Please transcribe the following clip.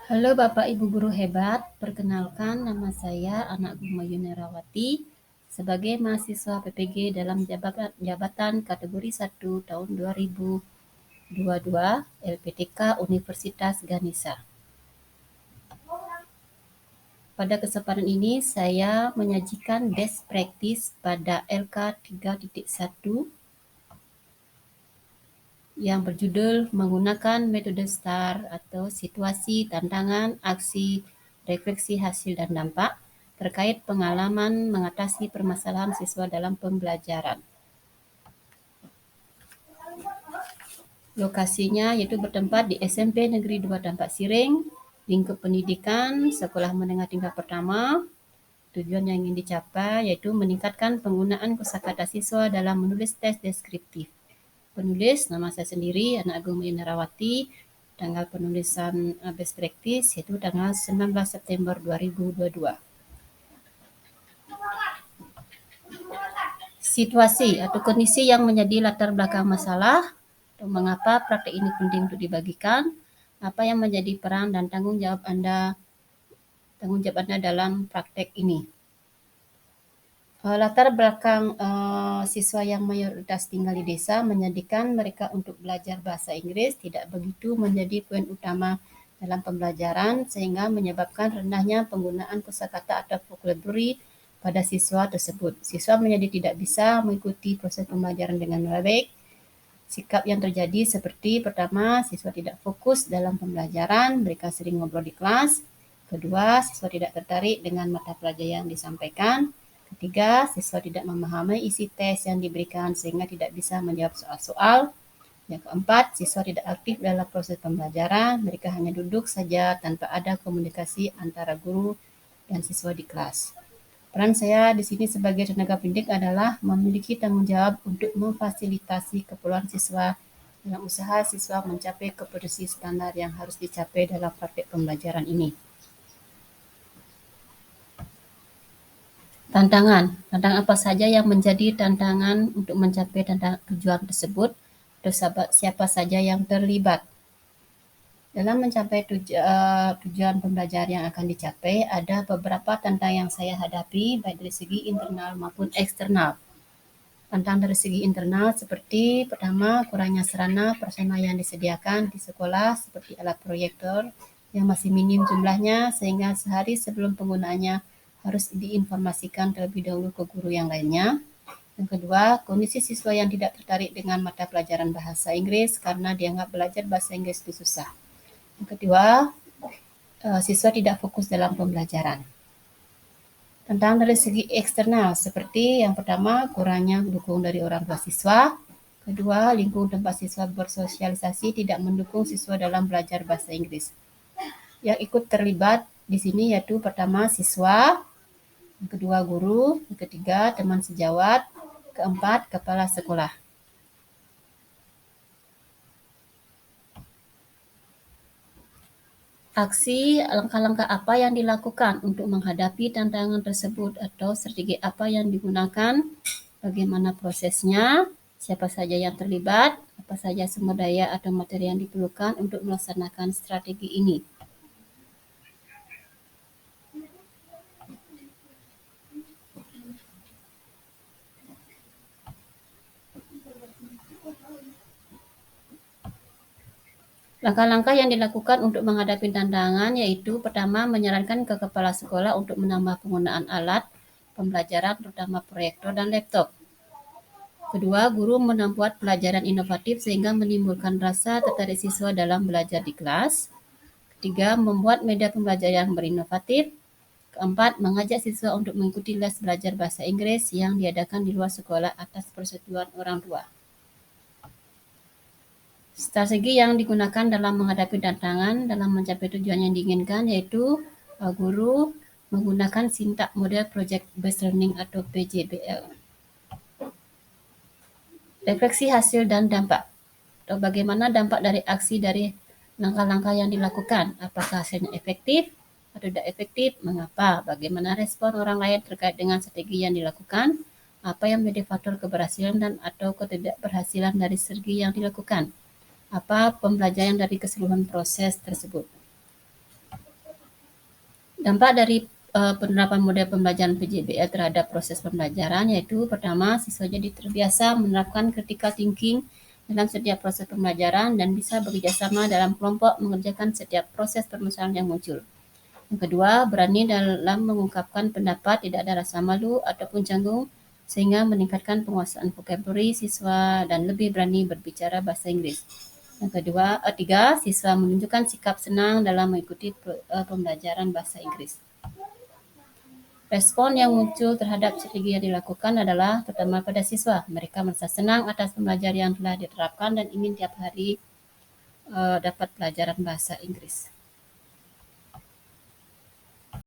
Halo Bapak Ibu guru hebat, perkenalkan nama saya Anak Gumayun Nerawati sebagai mahasiswa PPG dalam jabatan kategori 1 tahun 2022 LPTK Universitas Ganesha. Pada kesempatan ini saya menyajikan best practice pada LK 3.1 yang berjudul menggunakan metode STAR atau situasi, tantangan, aksi, refleksi hasil dan dampak terkait pengalaman mengatasi permasalahan siswa dalam pembelajaran. Lokasinya yaitu bertempat di SMP Negeri 2 Dampak Siring, lingkup pendidikan, sekolah menengah tingkat pertama. Tujuan yang ingin dicapai yaitu meningkatkan penggunaan kosakata siswa dalam menulis tes deskriptif. Penulis nama saya sendiri, Anak Agung Nerawati. Tanggal penulisan best practice yaitu tanggal 19 September 2022. Situasi atau kondisi yang menjadi latar belakang masalah, mengapa praktek ini penting untuk dibagikan, apa yang menjadi peran dan tanggung jawab Anda dalam praktek ini. Latar belakang siswa yang mayoritas tinggal di desa menjadikan mereka untuk belajar bahasa Inggris tidak begitu menjadi poin utama dalam pembelajaran sehingga menyebabkan rendahnya penggunaan kosakata atau vocabulary pada siswa tersebut. Siswa menjadi tidak bisa mengikuti proses pembelajaran dengan baik. Sikap yang terjadi seperti pertama, siswa tidak fokus dalam pembelajaran, mereka sering ngobrol di kelas. Kedua, siswa tidak tertarik dengan mata pelajaran yang disampaikan. Ketiga, siswa tidak memahami isi tes yang diberikan sehingga tidak bisa menjawab soal-soal. Yang keempat, siswa tidak aktif dalam proses pembelajaran, mereka hanya duduk saja tanpa ada komunikasi antara guru dan siswa di kelas. Peran saya di sini sebagai tenaga pendidik adalah memiliki tanggung jawab untuk memfasilitasi keperluan siswa dalam usaha siswa mencapai kompetensi standar yang harus dicapai dalam praktik pembelajaran ini. Tantangan apa saja yang menjadi tantangan untuk mencapai tujuan tersebut, atau siapa saja yang terlibat. Dalam mencapai tujuan pembelajaran yang akan dicapai, ada beberapa tantangan yang saya hadapi, baik dari segi internal maupun eksternal. Tantangan dari segi internal seperti pertama, kurangnya sarana prasarana yang disediakan di sekolah seperti alat proyektor yang masih minim jumlahnya sehingga sehari sebelum penggunaannya harus diinformasikan terlebih dahulu ke guru yang lainnya. Yang kedua, kondisi siswa yang tidak tertarik dengan mata pelajaran bahasa Inggris karena dianggap belajar bahasa Inggris itu susah. Yang kedua, siswa tidak fokus dalam pembelajaran. Tantangan dari segi eksternal seperti yang pertama, kurangnya dukung dari orang tua siswa. Kedua, lingkungan tempat siswa bersosialisasi tidak mendukung siswa dalam belajar bahasa Inggris. Yang ikut terlibat di sini yaitu pertama siswa, yang kedua guru, yang ketiga teman sejawat, keempat kepala sekolah. Aksi langkah-langkah apa yang dilakukan untuk menghadapi tantangan tersebut atau strategi apa yang digunakan, bagaimana prosesnya, siapa saja yang terlibat, apa saja sumber daya atau materi yang diperlukan untuk melaksanakan strategi ini. Langkah-langkah yang dilakukan untuk menghadapi tantangan yaitu pertama menyarankan ke kepala sekolah untuk menambah penggunaan alat pembelajaran terutama proyektor dan laptop. Kedua, guru membuat pelajaran inovatif sehingga menimbulkan rasa tertarik siswa dalam belajar di kelas. Ketiga, membuat media pembelajaran yang berinovatif. Keempat, mengajak siswa untuk mengikuti les belajar bahasa Inggris yang diadakan di luar sekolah atas persetujuan orang tua. Strategi yang digunakan dalam menghadapi tantangan dalam mencapai tujuan yang diinginkan yaitu guru menggunakan sintak model Project Based Learning atau PJBL. Refleksi hasil dan dampak. Atau bagaimana dampak dari aksi dari langkah-langkah yang dilakukan? Apakah hasilnya efektif atau tidak efektif? Mengapa? Bagaimana respon orang lain terkait dengan strategi yang dilakukan? Apa yang menjadi faktor keberhasilan dan atau ketidakberhasilan dari strategi yang dilakukan? Apa pembelajaran dari keseluruhan proses tersebut? Dampak dari penerapan model pembelajaran PJBL terhadap proses pembelajaran yaitu pertama, siswa jadi terbiasa menerapkan critical thinking dalam setiap proses pembelajaran dan bisa bekerjasama dalam kelompok mengerjakan setiap proses permasalahan yang muncul. Yang kedua, berani dalam mengungkapkan pendapat, tidak ada rasa malu ataupun canggung, sehingga meningkatkan penguasaan vocabulary siswa dan lebih berani berbicara bahasa Inggris. Yang kedua, tiga, siswa menunjukkan sikap senang dalam mengikuti pembelajaran bahasa Inggris. Respon yang muncul terhadap strategi yang dilakukan adalah terutama pada siswa. Mereka merasa senang atas pembelajaran yang telah diterapkan dan ingin tiap hari dapat pelajaran bahasa Inggris.